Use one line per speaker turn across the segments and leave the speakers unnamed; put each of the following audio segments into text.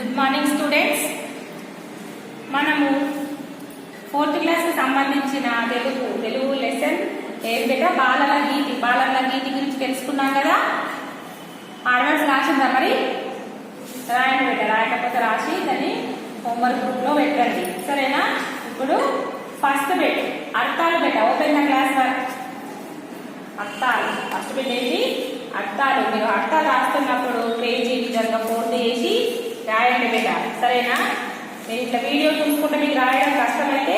Good morning students. మనము 4th class కి సంబంధించిన తెలుగు లెసన్ ఏం బేటా బాలల గీతి గురించి తెలుసుకున్నాం కదా. ఆడవర్స్ రాసిందా మరి? రాయండి బేటా, రాయకపోతే రాసి దాన్ని హోంవర్క్ గ్రూప్ లో పెట్టండి, సరేనా? ఇప్పుడు ఫస్ట్ బెట్ అర్థాలు బేటా, ఓపెన్ ద క్లాస్ వర్క్. అర్థాలు ఫస్ట్ బెట్ ఏంటి? అర్థాలు. మీరు అర్థాలు రాస్తున్నప్పుడు పేజీ విధంగా ఫోల్డ్ చేసి రాయండి బేటా, సరేనా? మీరు ఇట్లా వీడియో చూసుకుంటే మీకు రాయడం కష్టమైతే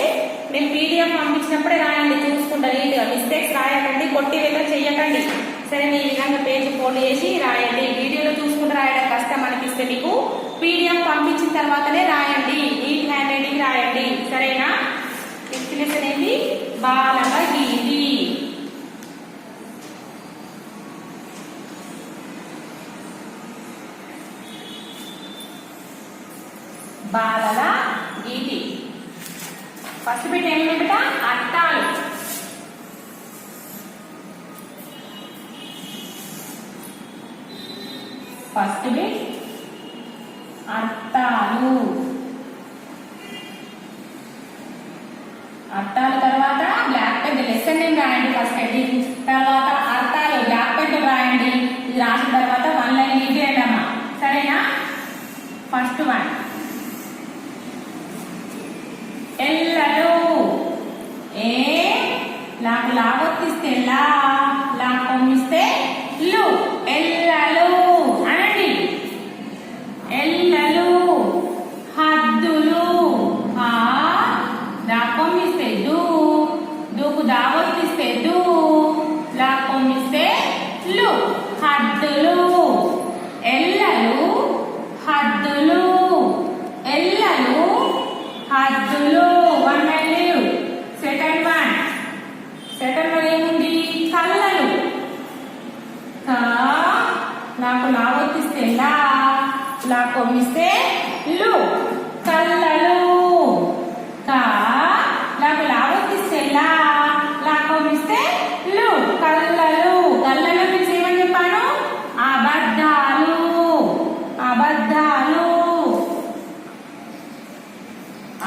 నేను పీడిఎఫ్ పంపించినప్పుడే రాయండి, చూసుకుంటా నీట్గా. మిస్టేక్స్ రాయకండి, కొట్టి వెళ్ళ చెయ్యకండి, సరే? ఈ విధంగా పేజీ ఫోల్డ్ చేసి రాయండి. వీడియోలో చూసుకుంటూ రాయడం కష్టం అనిపిస్తే మీకు పీడిఎఫ్ పంపించిన తర్వాతనే రాయండి, నీట్ హ్యాండ్ రైటింగ్ రాయండి, సరేనా? ఫిఫ్త్ లెసన్ ఏంటి? బాలల గీతి. బాలల గీతి ఫస్ట్ బిట్ ఏమిటా? అర్థాలు. ఫస్ట్ బిట్ అర్థాలు. అర్థాలు తర్వాత బ్లాక్ పెన్ లెసన్ నేమ్ రాయండి ఫస్ట్ హెడ్డింగ్, తర్వాత అర్థాలు బ్లాక్ పెన్ రాయండి. ఇది రాసిన తర్వాత 1 లైన్ లీడ్ అమ్మా, సరేనా? ఫస్ట్ వన్ ఎల్లలు. ఏ లాకు లాగొత్తిస్తే లా, లాకు కొమ్మిస్తే లు. ఎల్లలు అనండి. ఎల్లలు. హద్దులు. హా దా కొమ్మిస్తే దు, దూకు దావొత్తిస్తే దు, లా కొమ్మిస్తే లు. హద్దులు. ఎల్లలు హద్దులు. ఎల్లలు హద్దులు. 1 లైన్ లీవ్. సెకండ్ వన్ ఏముంది? కళ్ళలు. కా నాకు లాగొత్తిస్తే లా, లా కొమ్మిస్తే లు. కళ్ళలు. కా నాకు లాగొత్తిస్తే లా, లా కొమ్మిస్తే లు. కళ్ళలు. కళ్ళలు మీన్స్ ఏమని చెప్పాను? అబద్ధాలు. అబద్ధాలు.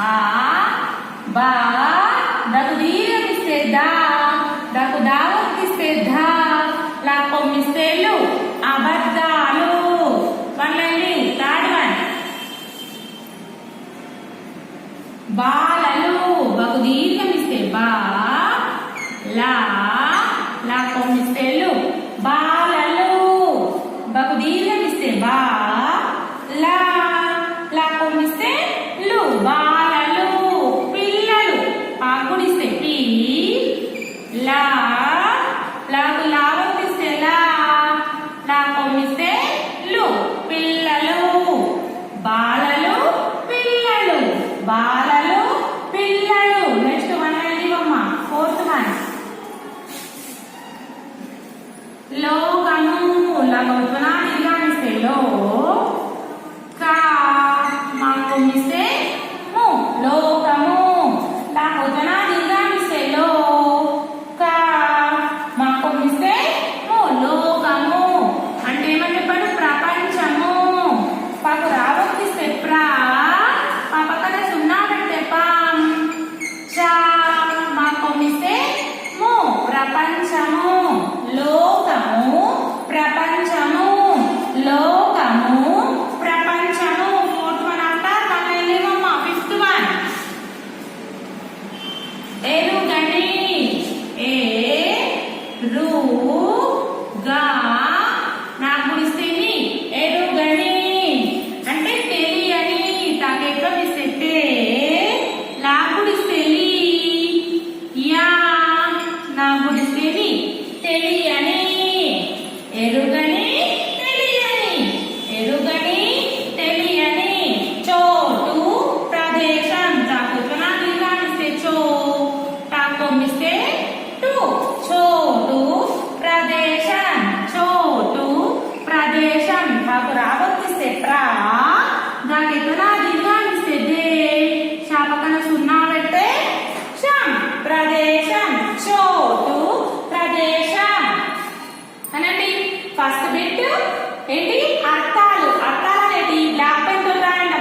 ఆ బా నాకు దీర్ఘమిస్తే దా, నాకు దావొత్తిస్తే ధా, లా కొమ్మిస్తే లు. అబద్ధాలు. 1 లైన్ లీవ్. థర్డ్ వన్ బాలలు. బకు దీర్ఘమిస్తే బా, లా, లా కొమ్మిస్తే లు. బాలలు. బకు దీర్ఘమిస్తే బా, లా, లా కొమ్మిస్తే లు. బాలలు. పిల్లలు. ఆకుడిస్తే పీ, లా, లాకు లావొత్తిస్తే లా, లా కొమ్మిస్తే లు. పిల్లలు. బాలలు పిల్లలు. బాలలు పిల్లలు. నెక్స్ట్ 1 లైన్ లీవ్ అమ్మా. ఫోర్త్ వన్ లోకము. లఘుత్వనా దీర్ఘాన్నిస్తే లో, కా మా కొమ్మిస్తే ము. లోకము. లఘుత్వనా దీర్ఘాన్నిస్తే లో, కా మా కొమ్మిస్తే ము. లోకము అంటే ఏమని చెప్పాడు? ప్రపంచము. పాకు రావొత్తిస్తే ప్రా, మా పక్కన సున్నా పెడితే పాం, చా మా కొమ్మిస్తే ము. ప్రపంచము. లోకము ప్రపంచము. లోకము ప్రపంచము. ఫోర్త్ వన్ అంట తనలేమమ్మా. ఫిఫ్త్ వన్ ఎరుగని. ఏ రు గా నాకు ఇస్తే ఎరుగని అంటే తెలియని. తాకెక్కడిస్తే తే, లాగుడిస్తే లీ, యా నా గుడిస్తే తెలియని. ఎరుగని తెలియని. ఎరుగని తెలియని. చోటు ప్రదేశం. తాకుతున్నా దీర్ఘాన్నిస్తే చో, తాకొమ్మిస్తే టు. చోటు ప్రదేశం. చోటు ప్రదేశం. తాకు రావొత్తిస్తే ప్రా, దాకెక్కడా దీర్ఘాన్నిస్తే దే, శాపకన సున్నా పెడితే శం. ప్రదేశం. చోటు ప్రదేశం అనండి. ఫస్ట్ బిట్ ఏంటి? అర్థాలు. అర్థాలు ఏంటి? బ్లాక్ పెన్ తో రాయండి.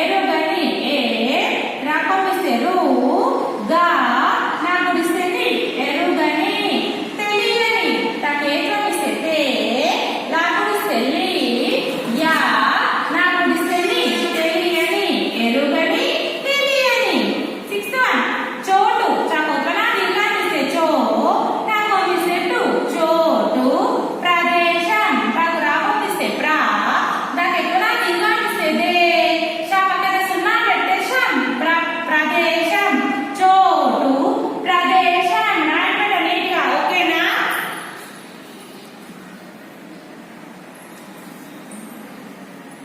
ఏరుగని ఏ రాకొమిస్తే రు గా నా గుడిస్తే ని ఎరుగని తెలియని తాకేమిస్తే తే లా గుడిస్తే లి యా నా గుడిస్తే ని తెలియని ఎరుగని తెలియని. 6th one చోటు చాకోపన దీర్ఘాన్నిస్తే చో నా కొమిస్తే టు చోటు ప్రదేశం నాకు రాకొమిస్తే ప్రా నాకు ఎక్కడ దీర్ఘాన్నిస్తే దే షా పక్కన సున్నా పెట్టే శం ప్రదేశం చోటు ప్రదేశం రాయట నీట్గా. ఓకేనా?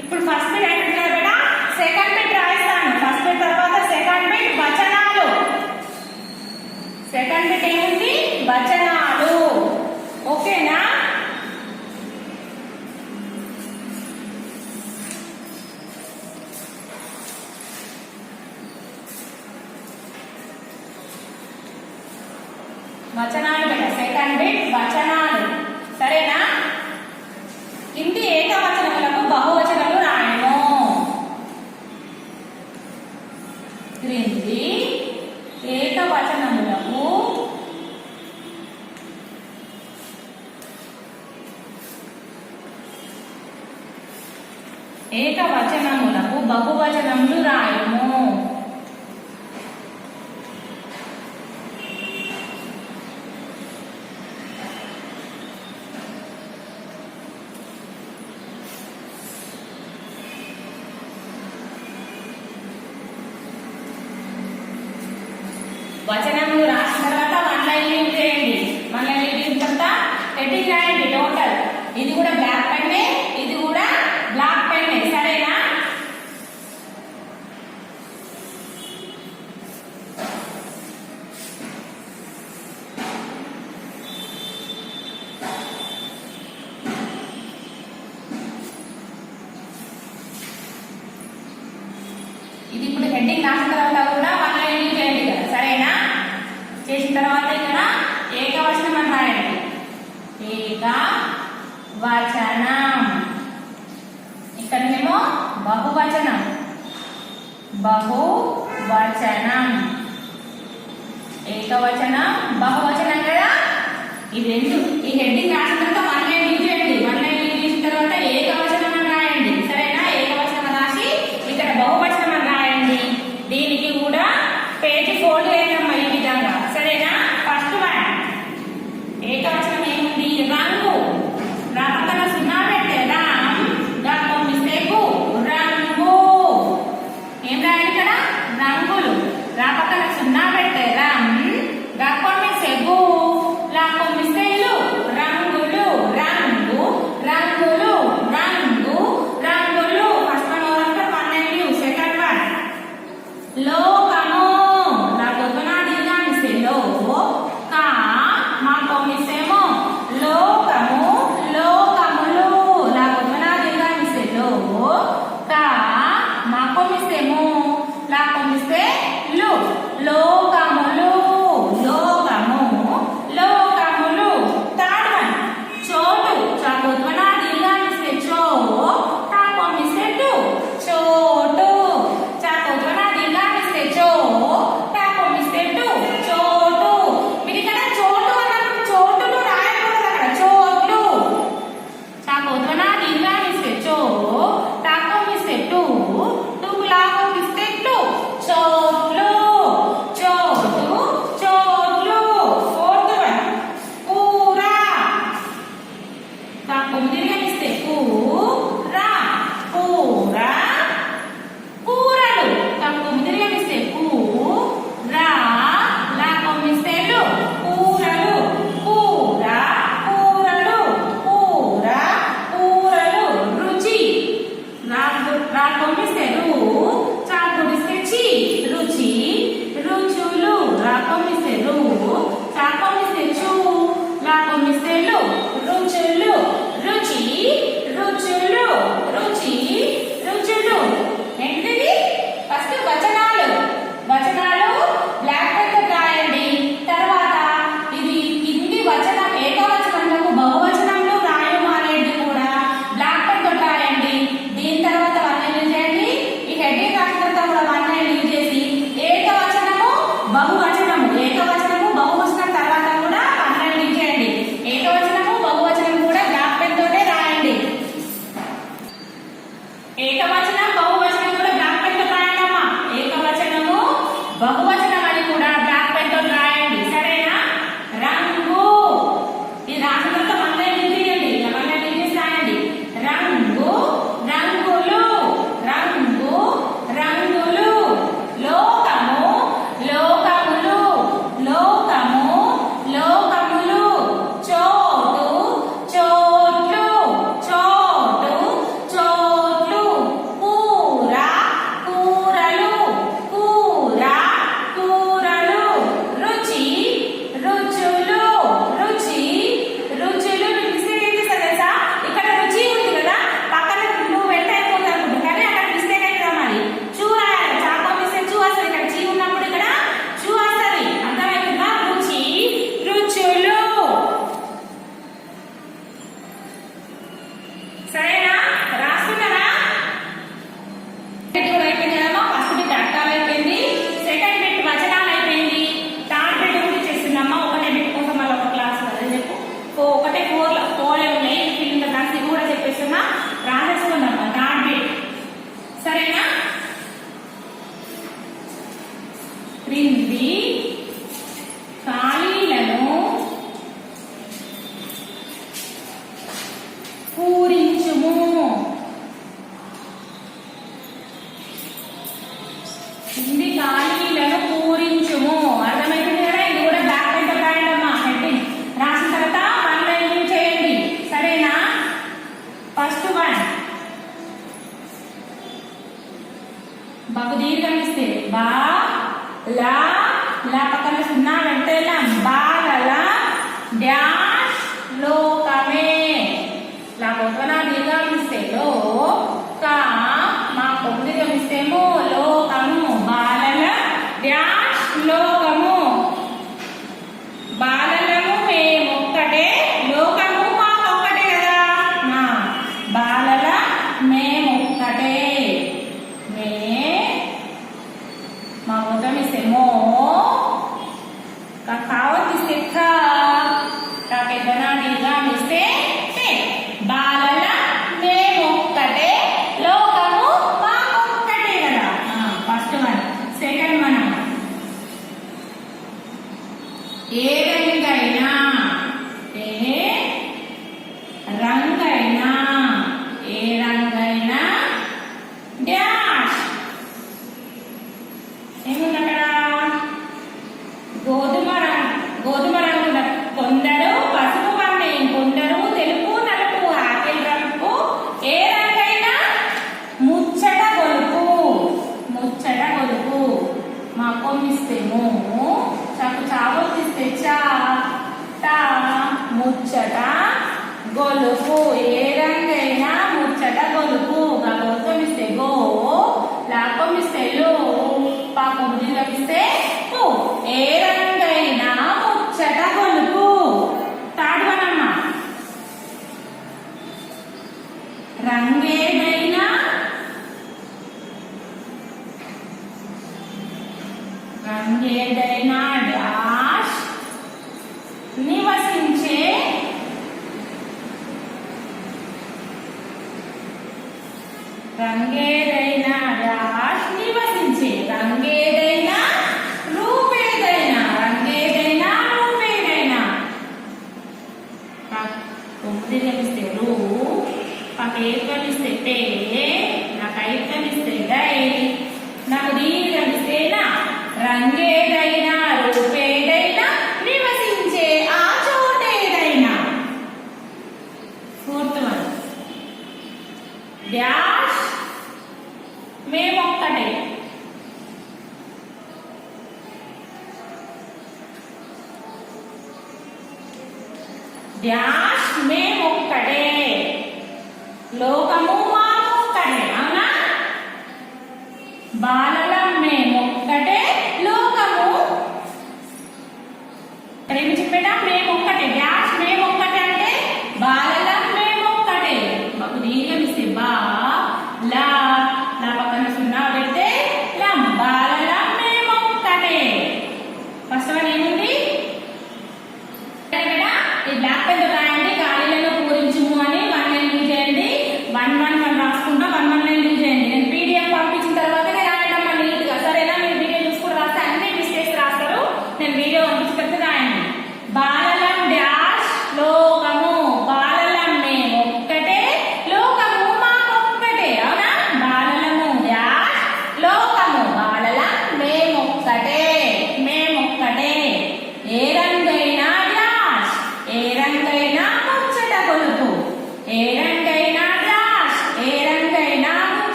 ఇప్పుడు ఫస్ట్ బిట్ అయిపోయింది కదా, సెకండ్ బిట్ రాయిస్తాను. ఫస్ట్ బిట్ తర్వాత సెకండ్ బిట్ వచనాలు. సెకండ్ బిట్ ఏముంది? వచనాలు. ఓకేనా? వచనాలు బిడ్డ, సెకండ్ బిట్ వచనాలు. సరేనా? కింది ఏకవచనములకు బహువచనములు రాయము. క్రింది ఏకవచనములకు బహువచనములు రాయము. వచనములు రాసిన తర్వాత 1 లైన్ లీవ్ చేయండి. 1 లైన్ లీవ్ చేసిన తర్వాత హెడ్డింగ్ రాయండి. టోటల్ ఇది కూడా బ్లాక్ పెన్నే, ఇది కూడా బ్లాక్ పెన్నే. సరేనా? ఇది ఇప్పుడు హెడ్డింగ్ రాసిన తర్వాత కూడా 1 లైన్ లీవ్ చేయండి కదా. సరేనా? చేసిన తర్వాత ఇక్కడ ఏకవచనం అని రాయండి. ఏకవచనం. ఇక్కడనేమో బహువచనం. బహువచనం. ఏకవచనం బహువచనం కదా. ఈ రెండు ఈ హెడ్డింగ్ రాసిన తర్వాత 1 లైన్ లీవ్ చేయండి. 1 లైన్ లీవ్ చేసిన తర్వాత ఏకవచనం అని రాయండి. సరేనా? ఏకవచనం రాసి ఇక్కడ బహువచనం అని రాయండి. దీనికి కూడా పేజీ ఫోల్డ్ చేద్దాం ఈ విధంగా. సరేనా? ఫస్ట్ వన్ ఏకవచనం ఏముంది? రంగు. రా పక్కన సున్నా పెట్టే రామ్ గా కొమ్మిస్తే గు రంగు. ఏం రాయాలి ఇక్కడ? రంగులు. రా పక్కన సున్నా పెట్టే రామ్ గా కొమ్మిస్తే గు లా కొమ్మిస్తే లు రంగులు. రంగు రంగులు రంగు రంగులు. First one over 1 line leave. Second one లోకము. నా పొద్దున దీర్ఘాన్నిస్తే లో కా మా కొమ్మిస్తేమో లోకము లోకములు. నా పొద్దున దీర్ఘాన్నిస్తే లో కా మా కొమ్మిస్తేమో లా కొమ్మిస్తే లు లోకములు. లోకము లోకములు. థర్డ్ వన్ చోటు. చా పొద్దున దీర్ఘాన్నిస్తే చో తా కొమ్మిస్తే టు చోటు. చా పొద్దున దీర్ఘాన్నిస్తే చో తా కొమ్మిస్తే టు చోటు. మీరు ఇక్కడ చోటు అన్నప్పుడు చోటులు రాయకూడదు. అక్కడ చోట్లు. చా పొద్దున దీర్ఘాన్నిస్తే చో తా కొమ్మిస్తే టు టుకు లా కొమ్మిస్తే టు చోట్లు. చోటు చోట్లు. ఫోర్త్ వన్ కూర. తా కొమ్మిస్తే కు రా కూర కూరలు. తా కొమ్మిస్తే కు రా లా కొమ్మిస్తే లు కూరలు. కూర కూరలు కూర కూరలు. రుచి. రా కొమ్మిస్తే రు చా కొమ్మిస్తే చి రుచి రుచులు. రా కొమ్మిస్తే రు చా కొమ్మిస్తే చు లా కొమ్మిస్తే లు రుచులు. రుచి రుచులు రుచి రుచులు. ఏంటిది? ఫస్ట్ వచనాలు. వచనాలు బ్లాక్ పెన్ రాయండి. తర్వాత ఇది కింది వచనం ఏకవచనములకు బహువచనంలో రాయము అనేది కూడా బ్లాక్ పెన్ రాయండి. దీని తర్వాత 1 లైన్ చేయండి. ఈ బహువచనం అని కూడా బ్లాక్ పెన్ తో రాయండి, సరేనా? రంగు, ఇది రాసిన తర్వాత మళ్ళీ తీయండి, మళ్ళీ తీసి రాయండి. రంగు, రంగులు, రంగు, రంగులు. లోకము, లోకములు, లోకము, లోకములు. చోటు, చోట్లు, చోటు, చోట్లు. కూర, కూరలు, కూర, కూరలు. రుచి, రుచులు, రుచి, రుచులు. మిస్టేక్ ఏం చేస్తారు తెలుసా? ఇక్కడ రుచి ఉంది కదా, పక్కన నువ్వు వెంట అయిపోతాను కానీ అక్కడ మిస్టేక్ అయిందా? మరి చూ రాయాలి, చాకో మిస్తే చూ వస్తుంది, ఇక్కడ చీ ఉన్నప్పుడు ఇక్కడ చూ వస్తుంది. అర్థమవుతుందా? రుచి, రుచులు. సరేనా? రాస్తున్నారా? కూడా అయిపోయింది కదమ్మా. ఫస్ట్ బిట్ అర్థాలు అయిపోయింది, సెకండ్ బిట్ వచనాలు అయిపోయింది, థర్డ్ బిట్ గురించి చేస్తున్నామ్మా. ఒకటే బిట్ కోసం మళ్ళీ ఒక క్లాస్ అదే చెప్పు. ఒకటే ఫోర్ ఉన్నాయి ఫిల్మ్ క్లాస్, ఇది కూడా చెప్పేస్తున్నా, రాసేసుకుందామ్మా థర్డ్ బిట్. సరేనా? క్రింది ఖాళీలను పూరించుము. కింది ఖాళీలను పూరించుము. అర్థమైంది కదా? ఇది కూడా బ్యాక్ పెన్ రాయండమ్మా. హెడ్డింగ్ రాసిన తర్వాత వన్ లైన్ చేయండి, సరేనా? ఫస్ట్ వన్ బహు దీర్ఘం ఇస్తే బా, లా, లా పక్కన సున్నా పెడితే లా, బాలల డాష్ లోకమే. లా పక్కన దీర్ఘం ఇస్తే లో, కా, మా కొద్ది దీర్ఘం ఇస్తేమో లోకము. బాలల డాష్ లోకము. బాలలము మేమొక్కటే, లోకము మాకొక్కటే కదా. బాలల మేమొక్కటే. మే మా మొత్తం ఇస్తే మో, కావతిస్తే కా, పెద్దనా దీర్ఘం ఇస్తే టే. బాలల మేమొక్కటే, లోకము మాకొక్కటే కదా. First one. సెకండ్ వన్ ఏ రంగైనా, ఏ రంగైనా, ఏ రంగైనా డాష్. ఏముంది అక్కడ? గోధుమ రంగు, గోధుమ రంగు. కొందరు పసుపు వర్ణి, కొందరు తెలుపు, నలుపు. ఆపిల్ రంగు. ఏ రంగైనా ముచ్చట గొలుపు, ముచ్చట గొలుపు. మా కొమ్మిస్తేమో చాకు, చావొత్తిస్తే చా, టా, ముచ్చట గొలుపు. ఏ రంగైనా ముచ్చట గొలుపు. గొలుపుమిస్తే గో, లాకొమ్మిస్తే లో, పాకొమ్మిది లభిస్తే పు. ఏ రంగైనా ముచ్చట గొలుపు. థర్డ్ వన్ అమ్మా. రంగేదైనా, రంగేదైనా డాష్ నివసించే, రంగేదైనా డాష్ నివసించే. రంగేదైనా రూపేదైనా, రంగేదైనా రూపేదైనా. తొమ్మిది కనిస్తే రూ, నాకు ఏది కనిస్తే టే, నాకు ఐదు కనిస్తే డై, నాకు దీని కనిస్తే నా. రంగేదైనా రూపేదైనా నివసించే ఆ చోటేదైనా. ఫోర్త్ వన్ డాష్ మేమొక్కటే. డాష్ మేమొక్కటే, లోకము మాకొక్కటే. అవునా? బాలలం మేమొక్కటే, లోకము ఏమి చెప్పేటా? మేమొక్కటే. డాష్ మేమొక్కటే అంటే బాలలం మేమొక్కటే. మాకు దీర్ఘం ఇస్తే బా, లా, లా పక్కన సున్నా పెడితే లం. బాలలం మేమొక్కటే. ఫస్ట్ వన్ ఏముంది? ఈ బ్లాక్ పెన్ రాయండి, ఖాళీలను పూరించుము అని వన్ లైన్ యూజ్ చేయండి. వన్ వన్ వన్ రాసుకుంటా వన్ వన్ లైన్ యూజ్ చేయండి. నేను పీడిఎఫ్ పంపించిన తర్వాతనే రాయడం నీట్గా, సరేనా? మీరు వీడియో చూసుకుని రాస్తే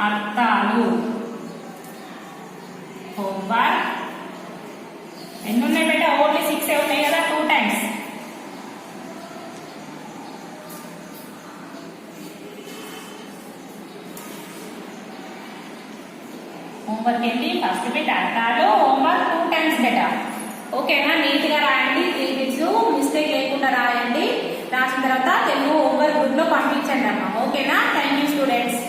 అర్థాలు. హోంవర్క్ ఎన్ని ఉన్నాయి బేటా? ఓన్లీ 6 ఉన్నాయి కదా, 2 టైమ్స్. హోంవర్క్ ఏంటి? ఫస్ట్ బిట్ అర్థాలు, హోంవర్క్ 2 టైమ్స్ బేటా. ఓకేనా? నీట్గా రాయండి, 3 బిట్స్ మిస్టేక్ లేకుండా రాయండి. రాసిన తర్వాత తెలుగు హోంవర్క్ గ్రూప్ లో పంపించండి అమ్మా. ఓకేనా? Thank you students.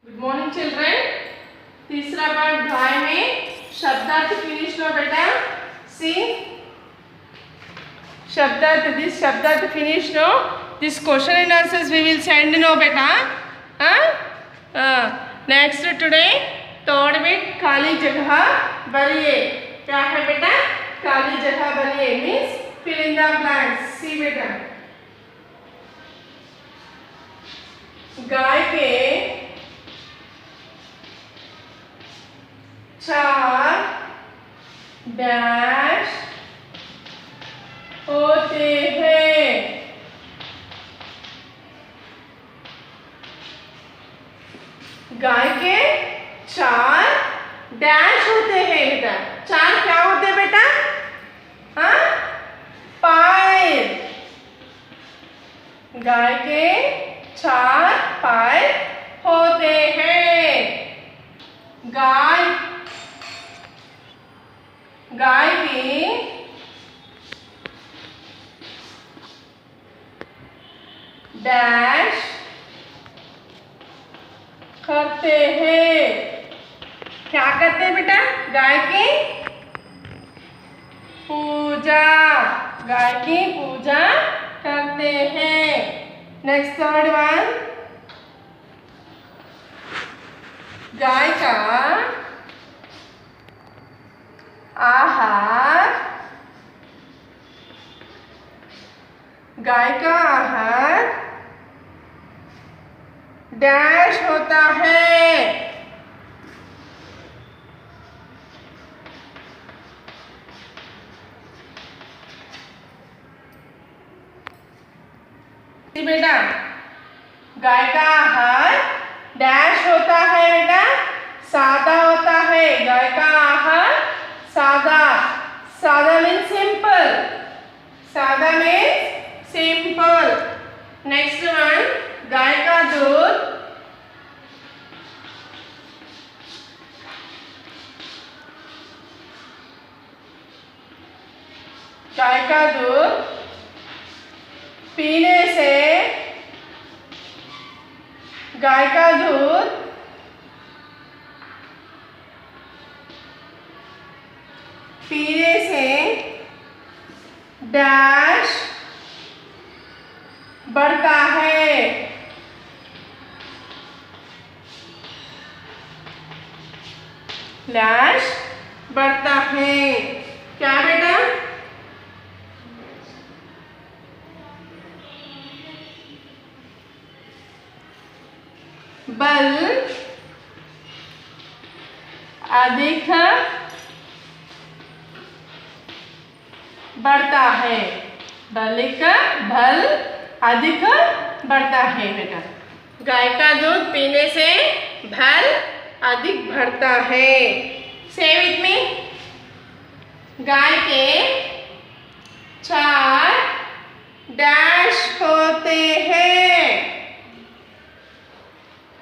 Good morning children. तीसरा पार्ट ड्राई में शब्दार्थ फिनिश लो बेटा. सी शब्दार्थ, दिस शब्दार्थ finish no. This question and answers we will send no बेटा. नेक्स्ट टुडे थर्ड बिट खाली जगह भरिए. क्या है बेटा? खाली जगह भरिए means fill in the blanks. See बेटा, गाय के 4 डैश होते हैं. गाय के 4 डैश होते हैं बेटा. 4 क्या होते हैं बेटा? हाँ, पैर. गाय के 4 पैर होते हैं. गाय की डैश करते हैं. क्या करते हैं बेटा? गाय की पूजा. गाय की पूजा करते हैं. नेक्स्ट थर्ड वन, गाय का आहार. गाय का आहार डैश होता है. बेटा, गाय का आहार डैश होता है बेटा. सादा होता है. गाय का आहार सादा. सादा मीन्स सिंपल. सादा मीन्स सिंपल. नेक्स्ट वन, गाय का दूध. गाय का दूध पीने से, गाय का दूध पीने से डैश बढ़ता है. डैश बढ़ता है. क्या बेटा? बल अधिक बढ़ता है. बल अधिक बढ़ता है बेटा. गाय का दूध पीने से बल अधिक बढ़ता है. से विथ मी. गाय के 4 डैश होते हैं.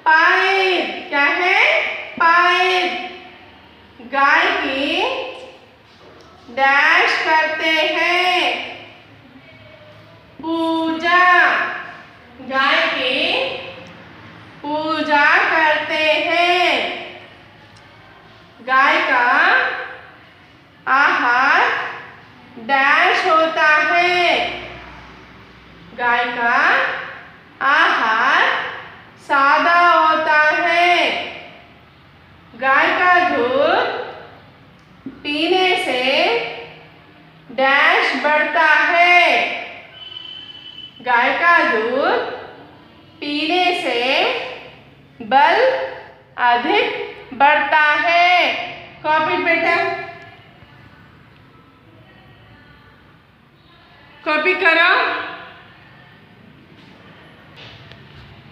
पैर. क्या है? पैर. गाय की डैश करते हैं. पूजा. गाय की पूजा करते हैं. गाय का आहार डैश होता है. गाय का दूध पीने से बल अधिक बढ़ता है। कॉपी बेटा, कॉपी करो।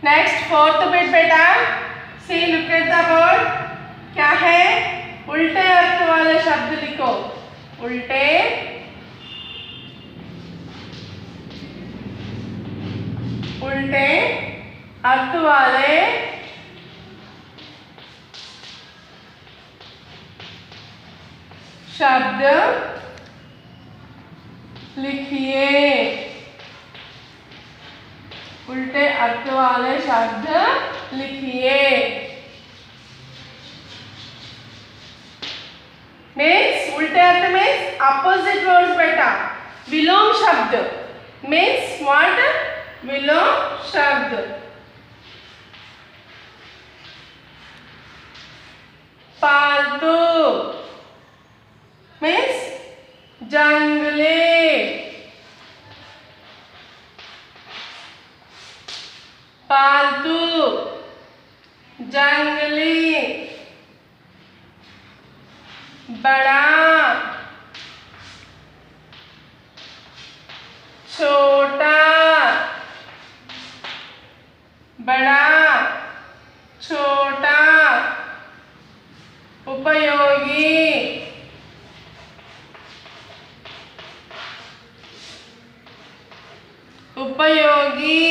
नेक्स्ट फोर्थ बिट बेटा, see look at the board. क्या है? उल्टे अर्थ वाले शब्द लिखो। उल्टे उल्टे अर्थ वाले शब्द लिखिए। उल्टे अर्थ वाले शब्द लिखिए। मीन्स उल्टे अर्थ मीन्स अपोजिट वर्ड्स बेटा। विलोम शब्द मीन्स व्हाट? विलोम शब्द। पालतू मीन्स जंगली। पालतू जंगली। बड़ा छोटा। बड़ा छोटा। उपयोगी उपयोगी।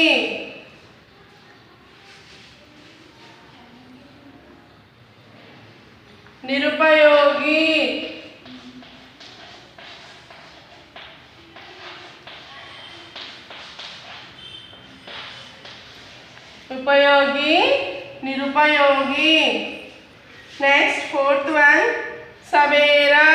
निरुपयोगी। उपयोगी, निरुपयोगी। नेक्स्ट फोर्थ वन, सवेरा।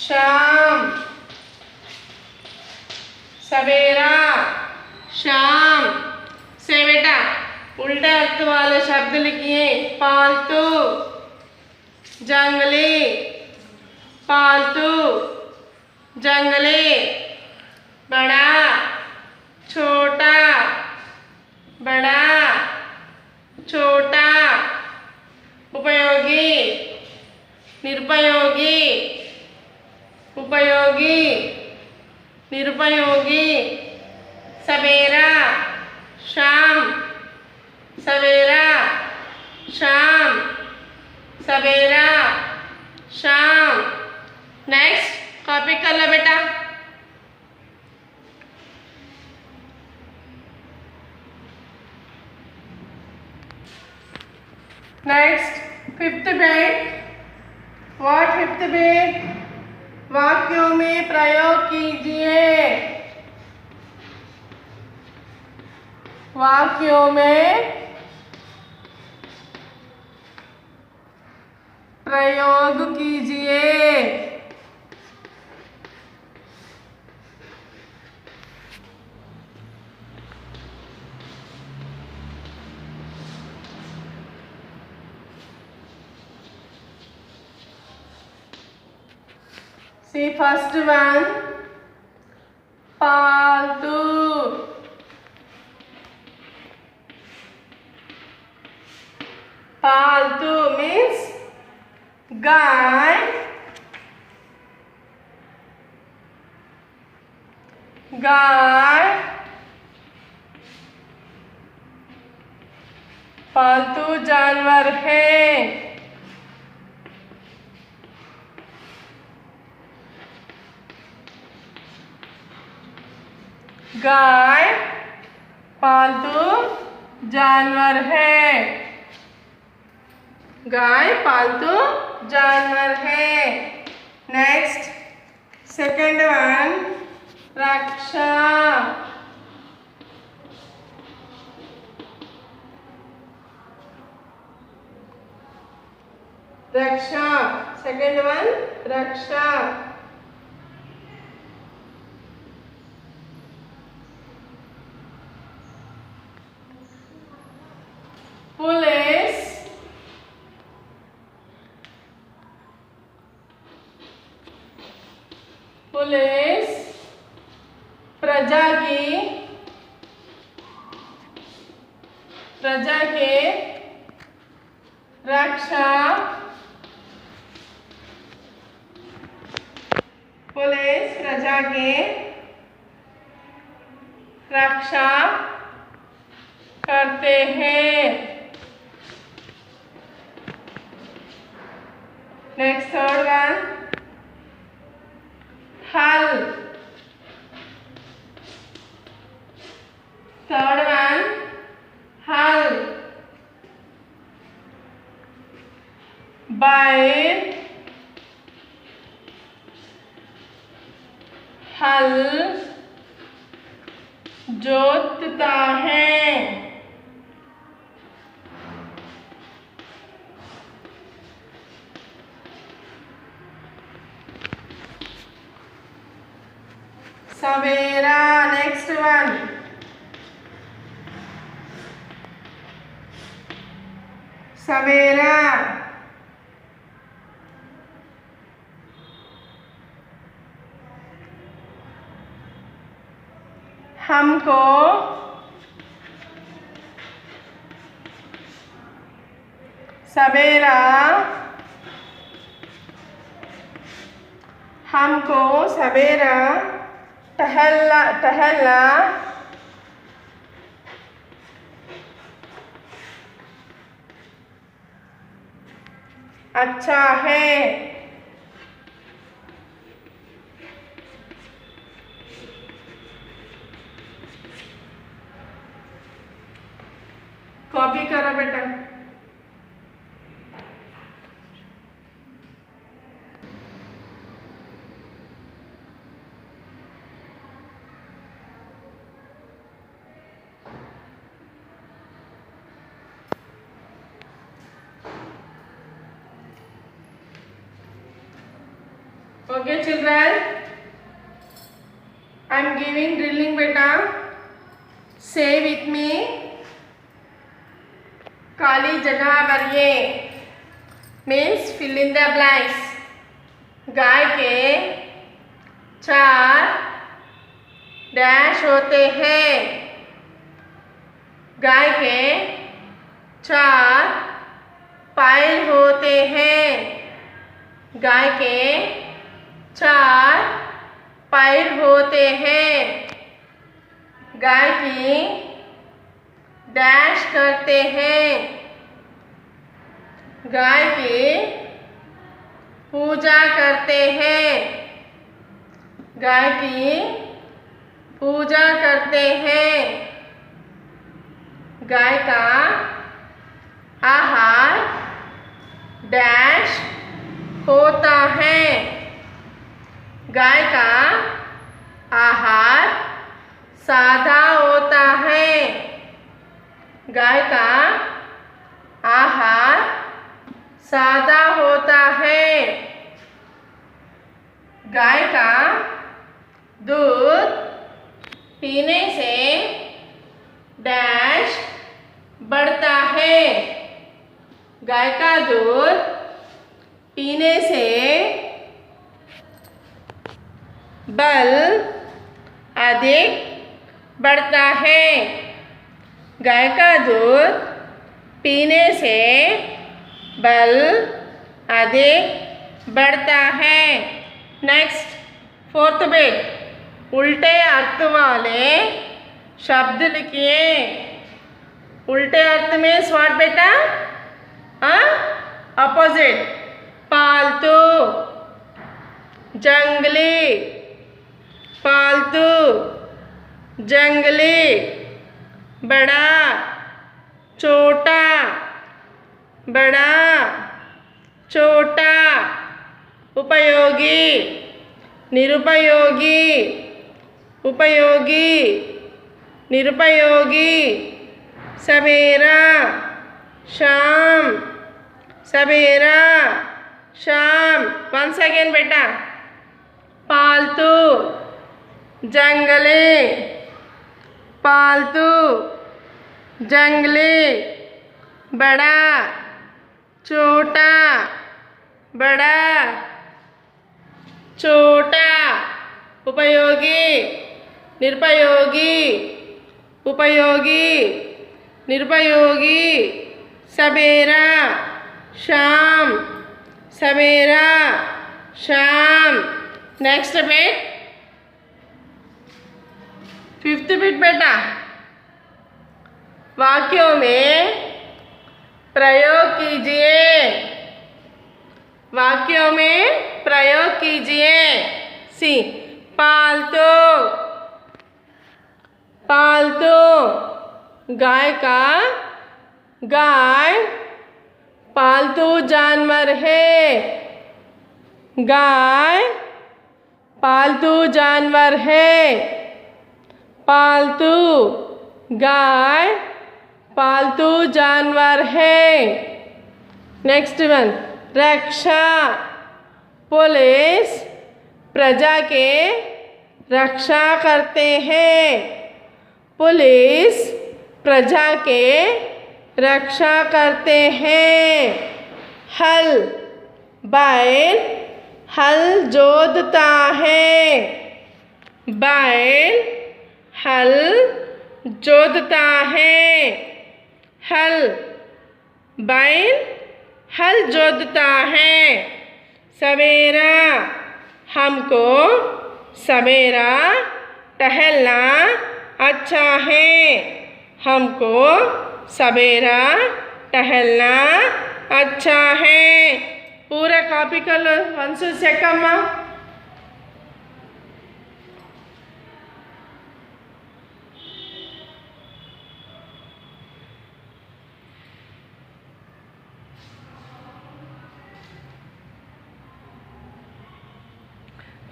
शाम। सवेरा शाम। से बेटा उल्टा अर्थ वाले शब्द लिखिए। पालतू जंगली। पालतू जंगली। बड़ा छोटा। बड़ा छोटा। उपयोगी निरुपयोगी। उपयोगी निरुपयोगी। सवेरा शाम। सवेरा शाम। सवेरा शाम। नेक्स्ट कॉपी कर लो बेटा। Next fifth bit. What fifth bit? वाक्यों में प्रयोग कीजिए। वाक्यों में प्रयोग कीजिए। See first one, पालतू। पालतू means गाय। गाय पालतू जानवर है। गाय पालतू जानवर है। गाय पालतू जानवर है। नेक्स्ट सेकंड वन, रक्षा। रक्षा सेकंड वन, रक्षा। पुलिस। पुलिस प्रजा के रक्षा पुलिस प्रजा के रक्षा करते हैं। नेक्स्ट थर्ड वन, हल। थर्ड वन, हल। बैल हल जोतता है। सवेरा। नेक्स्ट वन, सवेरा। हमको सवेरा टहलना अच्छा है। कॉपी करो बेटा। Okay children, I am giving drilling beta. Say with me. खाली जगह भरिए means fill in the blanks. गाय के 4 डैश होते हैं। गाय के 4 पैर होते हैं। गाय के 4 पैर होते हैं। गाय की डैश करते हैं। गाय की पूजा करते हैं। गाय की पूजा करते हैं। गाय का आहार डैश होता है। गाय का आहार सादा होता है। गाय का आहार सादा होता है। गाय का दूध पीने से डैश बढ़ता है। गाय का दूध पीने से बल अधिक बढ़ता है। गाय का दूध पीने से बल अधिक बढ़ता है। नेक्स्ट फोर्थ बिट, उल्टे अर्थ वाले शब्द लिखिए। उल्टे अर्थ में व्हाट बेटा? अपोजिट। पालतू, जंगली, पालतू, जंगली, बड़ा, छोटा, बड़ा, छोटा, उपयोगी, निरुपयोगी, उपयोगी, निरुपयोगी, सवेरा, शाम, सवेरा, शाम। वंस अगेन बेटा, पालतू, जंगली, पालतू, जंगली, बड़ा, छोटा, बड़ा, छोटा, उपयोगी, निरुपयोगी, उपयोगी, निरुपयोगी, सवेरा, शाम, सवेरा, शाम। नेक्स्ट बिट, फिफ्थ बिट बेटा, वाक्यों में प्रयोग कीजिए, वाक्यों में प्रयोग कीजिए। सी, पालतू, पालतू, गाय का, गाय पालतू जानवर है, गाय पालतू जानवर है, पालतू, गाय पालतू जानवर है। नेक्स्ट वन, रक्षा, पुलिस प्रजा के रक्षा करते हैं, पुलिस प्रजा के रक्षा करते हैं। हल, बैल हल जोतता है, बैल हल जोतता है, हल, बैल हल जोतता है। सवेरा, हमको सवेरा टहलना अच्छा है, हमको सवेरा टहलना अच्छा है। पूरा कॉपी कर लो, 1 से सेकंड में।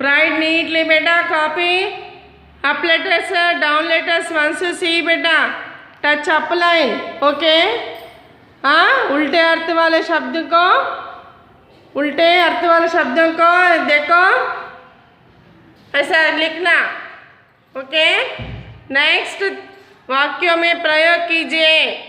Write neatly बेटा copy, up letters down letters 1 से सी बेटा, टच अप लाइन, ओके। हाँ, उल्टे अर्थ वाले शब्द को, उल्टे अर्थ वाले शब्दों को देखो ऐसा लिखना, ओके। नेक्स्ट, वाक्यों में प्रयोग कीजिए।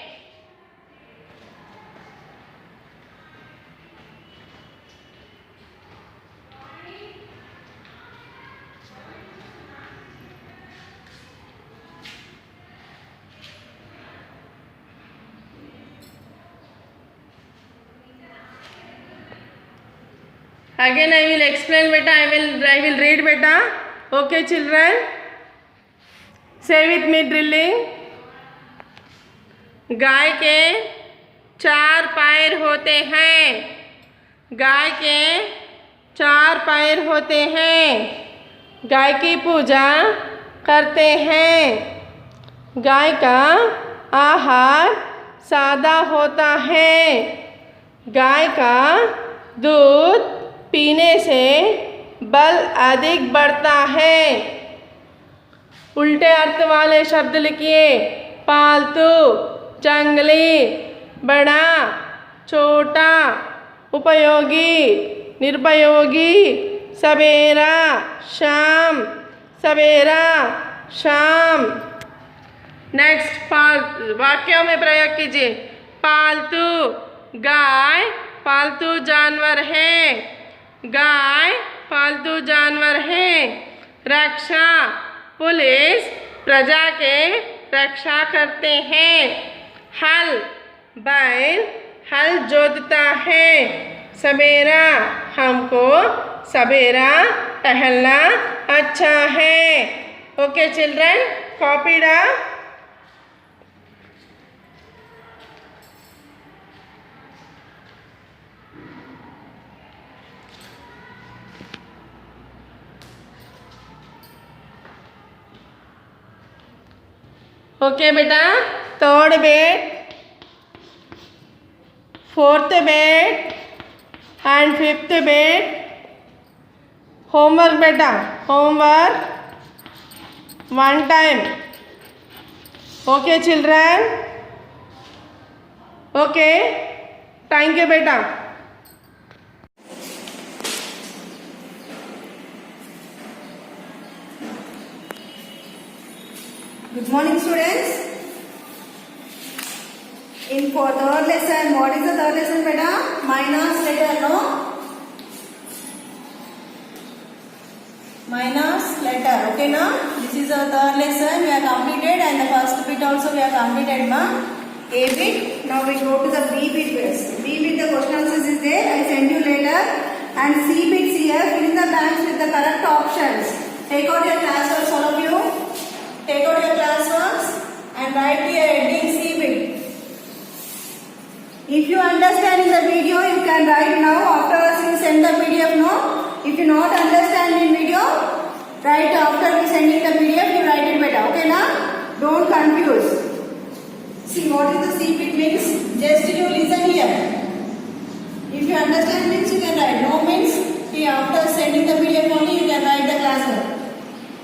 Again I will explain beta, I will read beta, okay children, say with me drilling। गाय के 4 पैर होते हैं, गाय के 4 पैर होते हैं, गाय की पूजा करते हैं, गाय का आहार सादा होता है, गाय का दूध पीने से बल अधिक बढ़ता है। उल्टे अर्थ वाले शब्द लिखिए, पालतू, जंगली, बड़ा, छोटा, उपयोगी, निरुपयोगी, सवेरा, शाम, सवेरा, शाम। नेक्स्ट, वाक्यों में प्रयोग कीजिए। पालतू, गाय पालतू जानवर है, गाय पालतू जानवर है। रक्षा, पुलिस प्रजा के रक्षा करते हैं। हल, बैल हल जोतता है। सवेरा, हमको सवेरा टहलना अच्छा है। Okay children, copy down. Okay बेटा, third bit, fourth bit and fifth bit homework बेटा, homework 1 time. Okay children, okay, thank you बेटा।
Good morning students. In for third lesson, what is the third lesson beta? Minus letter, no? Minus letter. better. Okay, now this is our third lesson. We have completed, and the first bit also we have completed, ma. A bit. Now we go to the B bit first. B bit, the question answers is there. I send you later. And C bits here. Fill in the blanks with the correct options. Take out your classworks, all of you. Take out your classworks and write here heading C bit. If you understand in the video, you can write now. After you send the PDF, no. If you not understand in video, write after we sending the PDF, you write it better. Okay, na? Don't confuse. See what is the C bit means? Just you listen here. If you understand means you can write. No means after sending the PDF only you can write the classwork.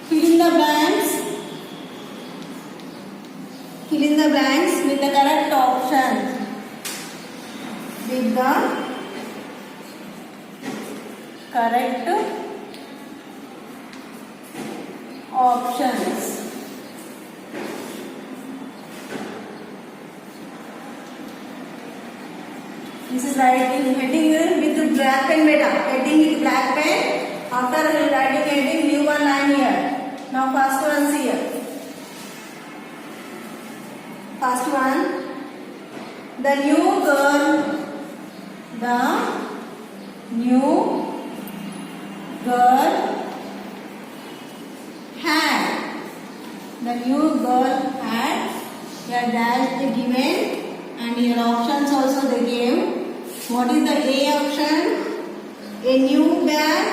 Fill in the blanks. Fill in the blanks with the correct option. With the correct options. This is writing heading with black pen, beta. Heading with black pen. After writing heading, new one line here. Now first one here. First one. The new girl had your dash they given and your options also they gave. What is the A option? A new bag.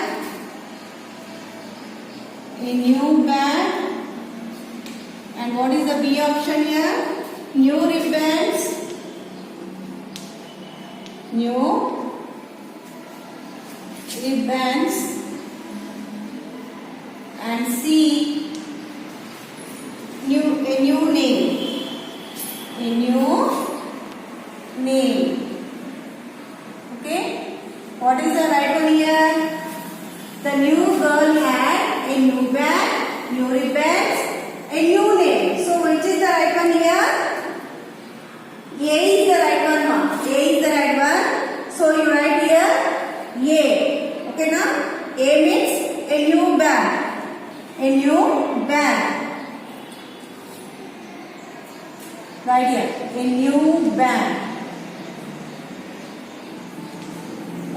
And what is the B option here? New ribbons. And C, a new name. Okay, what is the right one here? The new girl had a new bag, new ribbons, a new name. So which is the right one here? A is the right one, ma. A is the right one. So you write here A. Okay, now A means a new bag. Right here, a new bag.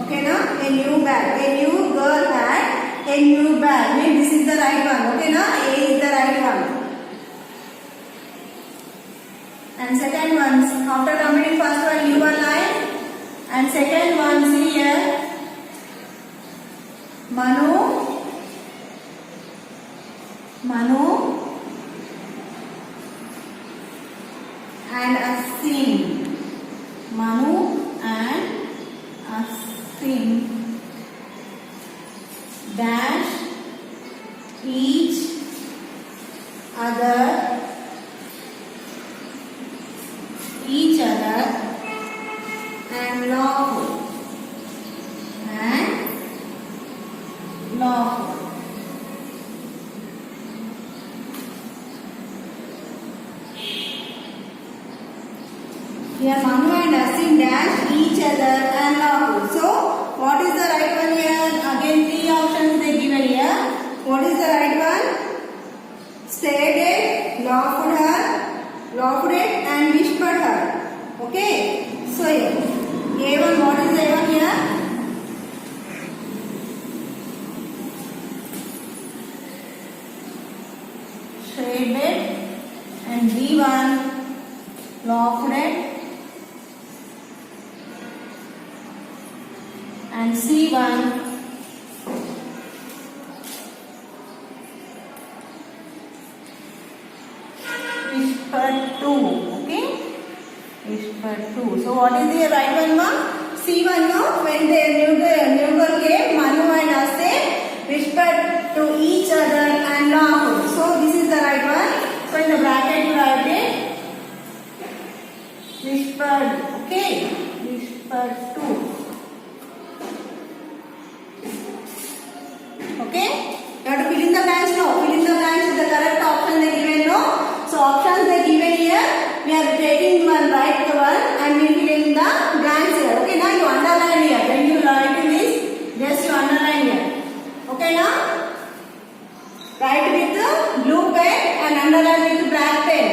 Okay, now a new bag. A new girl had a new bag. Means this is the right one. Okay, now A is the right one. And second one, after completing first one, new one line. And second one, see here, Manu and Asim. Dash each other and lawful. Here Manu and Asim dash each other and lawful. So what is the right one here? Again three options they given here. What is the right one? Said it, laughed it and whispered her. Okay. So here A1, what is A1 here? Shaded and B1 laughed and C1 whispered to. Okay, whispered to. So what is the right one, ma? C1, no? When the new girl came, Manu and Asim whispered to each other and laughed. So this is the right one. So in the bracket you write it. Whispered. Okay, whispered to. Okay, you have to fill in the blanks now. Fill in the blanks with the correct option they given, no? So options they given here. We are taking one right one and we fill in the blanks here. Okay, now you underline here. When you write this, just you underline here. Okay, now write write with blue pen and underline with black pen.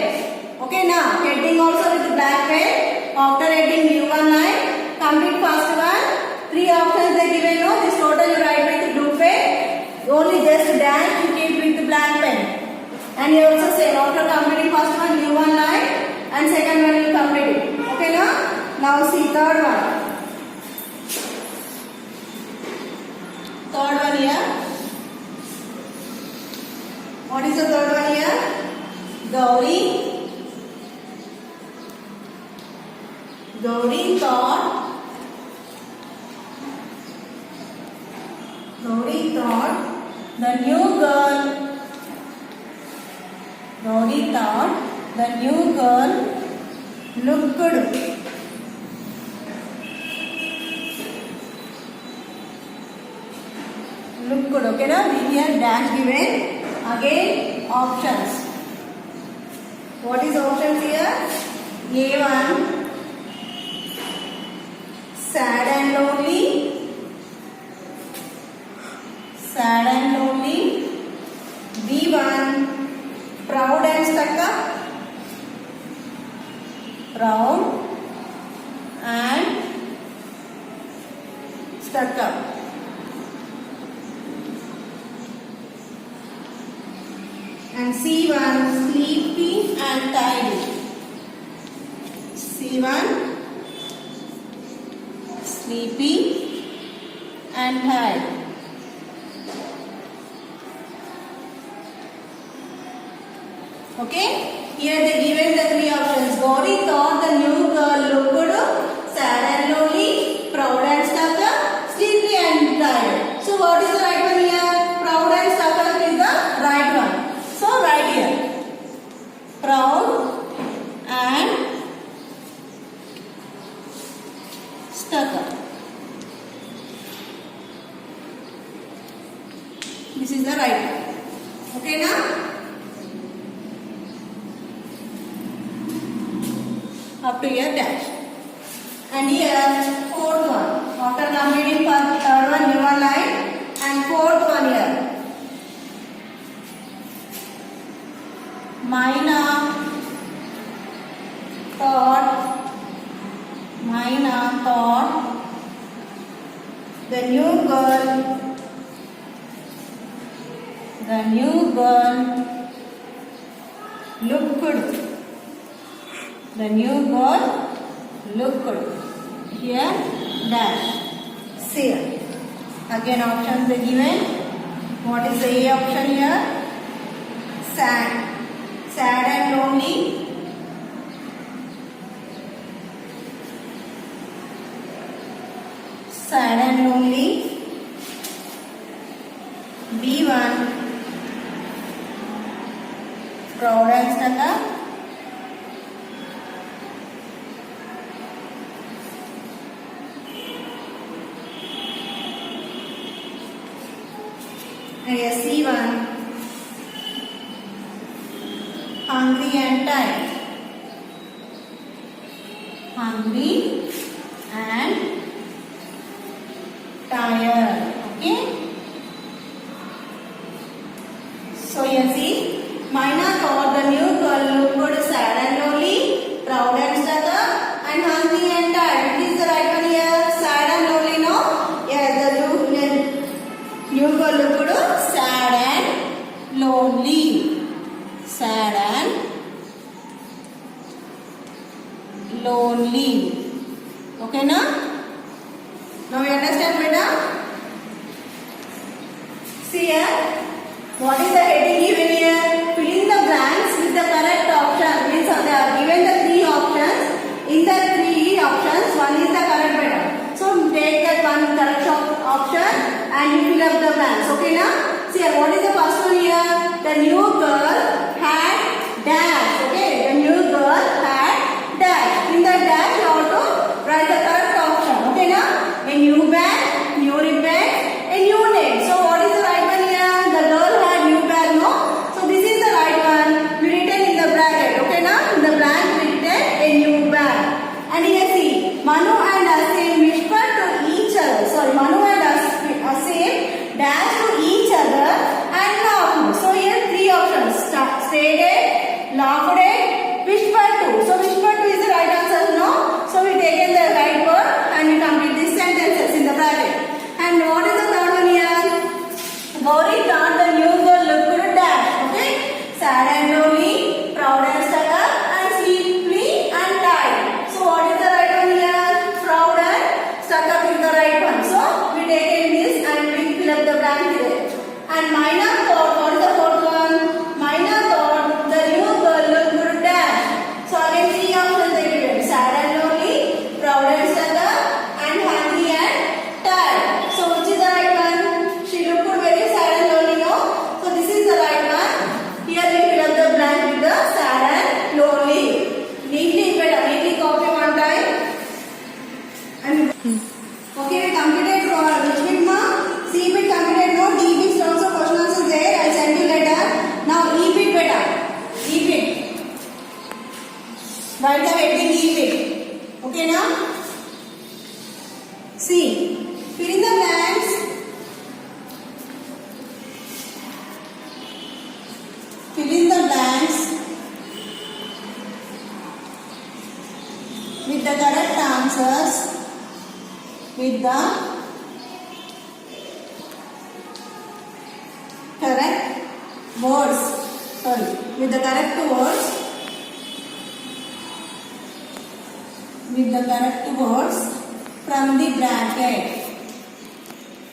Okay, now heading also with black pen. After heading you one line, complete first one. 3 options they given. No, this total you write with blue pen. Only just dash you keep with black pen. And you also say after completing first one, you one line, and second one you complete it. Okay, now see third one. Third one here. What is the third one here? Gauri thought the new girl looked good. Look good. Okay, now here dash given. Again options. What is options here? A1 sad and lonely. B1 proud and stuck up. And C1 sleepy and tired. C1 sleepy and tired. Okay, here they given the 3 options. Gauri thought the new girl looked good, sad and lonely, proud and stuck up, sleepy and tired. So what is the right one here? Proud and stuck up is the right one. So right here, proud and stuck up. This is the right one. Okay, now up to here dash. And here fourth one. After completing third one, you one line, and fourth one here. Maina thought the new girl looked good. The new girl looked good. Here dash. See. Again options are given. What is the A option here? Sad and lonely. Sad and lonely. B1 proud and stuck up. And here C1 hungry and tired. Okay. So here see, Maina thought the new girl looked good, sad and lonely, proud and stuck up, and hungry and tired. Which is the right one here? Sad and lonely, no? Yes, the new girl looked good, sad and lonely. Sad and lonely. Okay, now? Now you understand, beta? See here. What is the heading given here? Fill in the blanks with the correct option. Means they are given the 3 options. In the 3 options, one is the correct beta. So take that one correct option and you fill up the blanks. Okay, now? See here. What is the first one here? The new girl had dash. Okay, the new girl had dash. In the dash, you have to write the correct option. Okay, now? A new bag, new ribbon, a new name. So what is the right one here? The girl had new bag, no? So this is the right one. We written in the bracket. Okay, now? In the blank, we written a new bag. And here see, Manu and Asim whispered to each other. Sorry, Manu and Asim dash to each other and laughed. So here fill in the blanks with the correct answers with the correct words. Sorry, with the correct words. With the correct words from the bracket.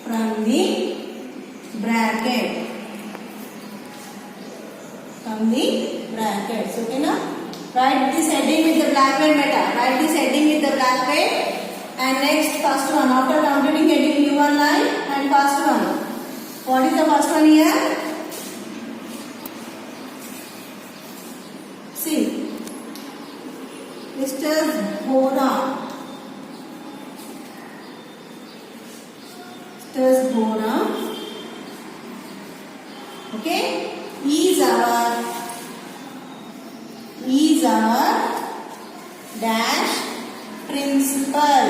From the bracket. From the brackets. Okay, now write this heading with the black pen beta. Write this heading with the black pen. And next, first one. After completing heading, new one line and first one. What is the first one here? See, Mr. Bora. Mr. Bora. Okay, is our dash principal.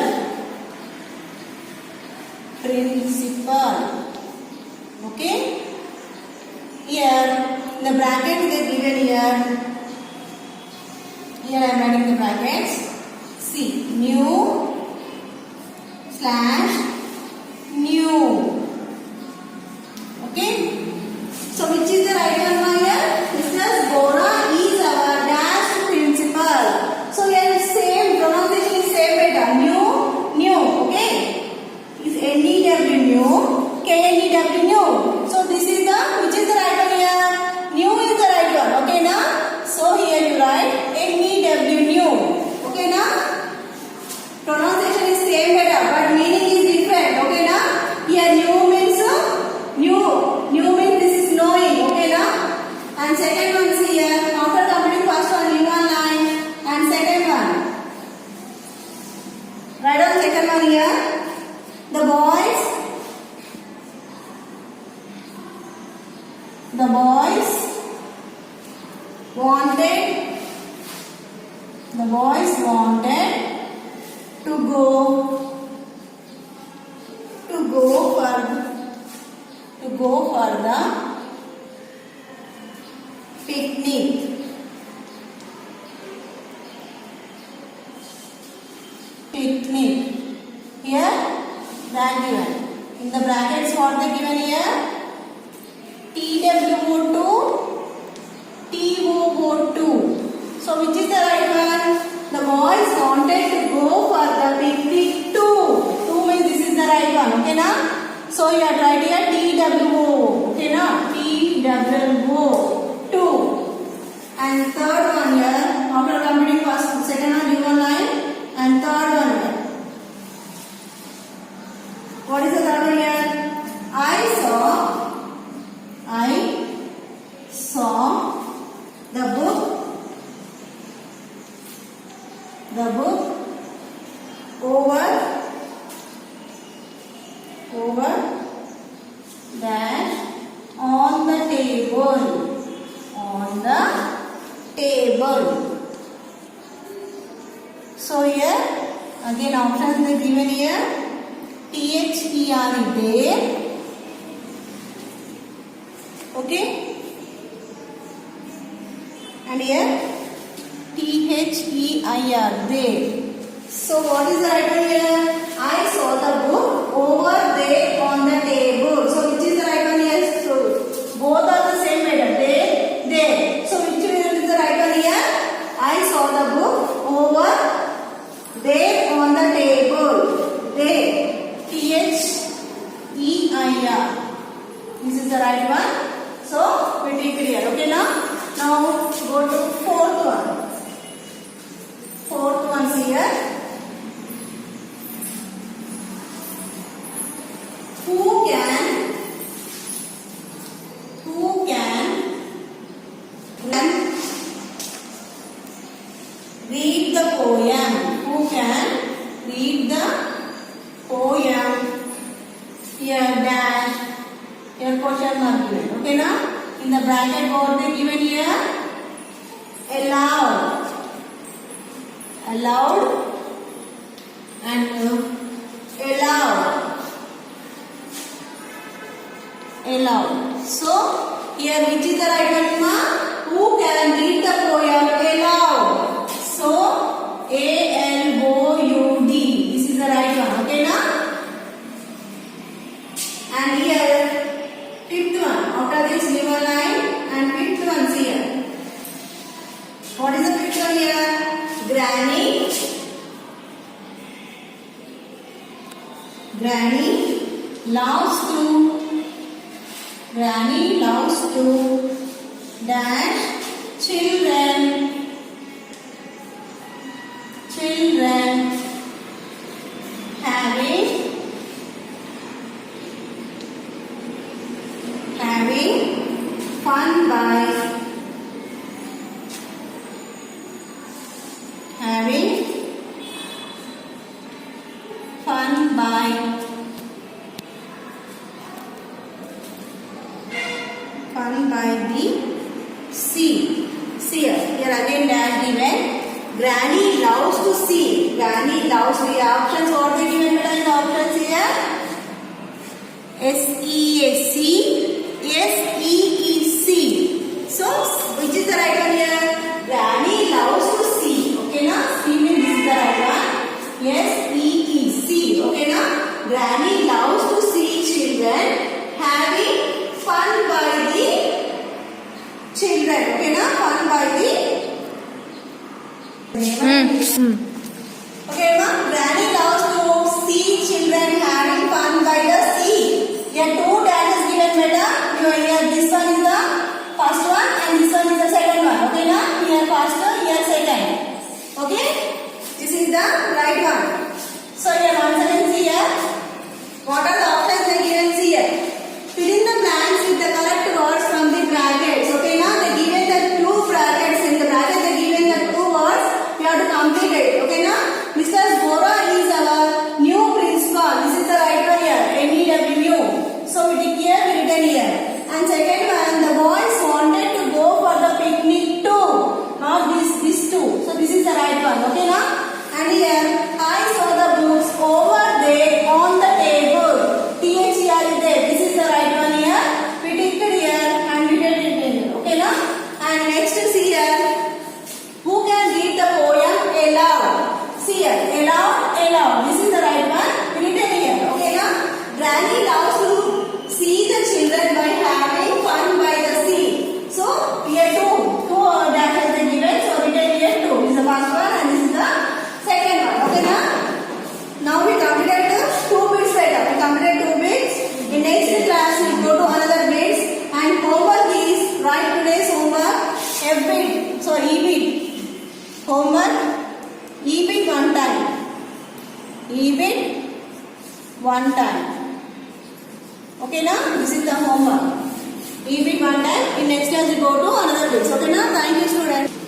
Okay, here the brackets they given here. Here I am writing the brackets. See, new / new. Okay. So which is the right one now here? Mr. Bora is our dash principal. So here is same pronunciation is same beta. New. Okay. Is N-E-W new. K-N-E-W new. So this is the which is the right one here? New is the right one. Okay now. So here you write N-E-W new. Okay now. Pronunciation is same beta, but meaning is different. Okay now. Here new means new means this is knowing. Okay now. And second one is here. After completing first one, new one line and second one. Write down second one here. The boys wanted to go for the picnic. Here that given. In the brackets what they given here? TWO2, TOO2. So which is the right one? The boys wanted to go for the picnic too. 2 means this is the right one. Okay now? So you have to write here TWO. Okay now? TWO2. And third one here. After completing first, second one, new one line. And third one here. What is the third one here? I saw the book over dash on the table. So here again options they given here. THERE there. Okay, and here THEIR there. So what is the right one here? I saw the book over there on the table. So which is the right one here? So both are the same matter. There. So which one is the right one here? I saw the book over there on the table. There. THEIR. This is the right one. So pretty clear. Okay now? Now go to fourth one. Fourth one here. Who can read the poem? Who can read the poem? Here dash. Here question mark given. Okay now? In the bracket what they given here? Allowed and allowed. So here which is the right one? Granny loves to dash children having fun by the sea. Here again dash given. Granny loves to see. Granny loves to see. Options what they given in the options here? S-E-A-C, S-E-E-C. So which is the right one here? Granny loves to see. Okay na? See means this is the right one. S-E-E-C. Okay na? Granny loves to see children having fun by the children. Okay na? Fun by the Okay ma? Granny loves to see children having fun by the sea. Here two dashes given madam. Here this one is the first one and this one is the second one. Okay na? Here first, here second. Okay? This is the right one. So here once again see here. What are the options they given here? Fill in the blanks with the correct words from the brackets. Okay na? They given the two brackets. In the bracket they given the two words. You have to complete it. Okay na? Mr. Bora is our new principal. This is the right one here. NEW. So we take here, we written here. And second one, the boys wanted to go for the picnic too. Not this two. So this is the right one. Okay na? And here, I saw the books over there on the table. THER is there. This is the right one here. We ticked it here and we did it here. Okay na? And next is here. Who can read the poem aloud? See here. Aloud. This is the right one. We written here. Okay na? Granny loves to see the children by having fun by the sea. So here two dashes are given. So written here two. This is the first one and this is the second one. Okay na? Now we completed the 2 bits later. We completed 2 bits. In next class we go to another bits and homework is write today's homework F bit. So E bit. Homework E bit one time. E bit one time. Okay na? This is the homework. E bit one time. In next class we go to another bits. Okay na? Thank you students.